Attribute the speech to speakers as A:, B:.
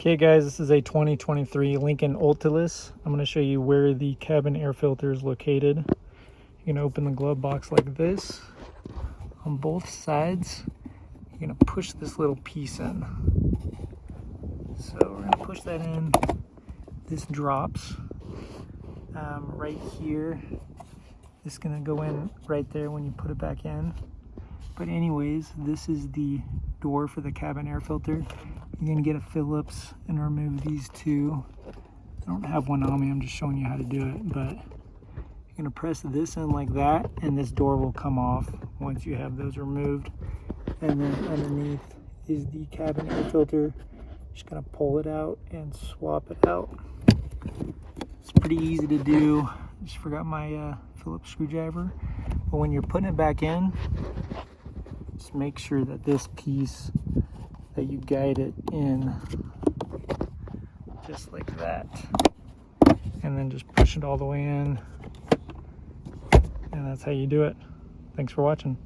A: Okay guys, this is a 2023 Lincoln Naultilus. I'm going to show you where the cabin air filter is located. You're going to open the glove box like this. On both sides, you're going to push this little piece in. So we're going to push that in. This drops right here. This is going to go in right there when you put it back in. But anyways, this is the door for the cabin air filter. You're going to get a Phillips and remove these two. I don't have one on me, I'm just showing you how to do it. But you're going to press this in like that, and this door will come off once you have those removed. And then underneath is the cabin air filter. Just going to pull it out and swap it out. It's pretty easy to do. Just forgot my Phillips screwdriver. But when you're putting it back in, just make sure that this piece, that you guide it in just like that, and then just push it all the way in, and that's how you do it. Thanks for watching.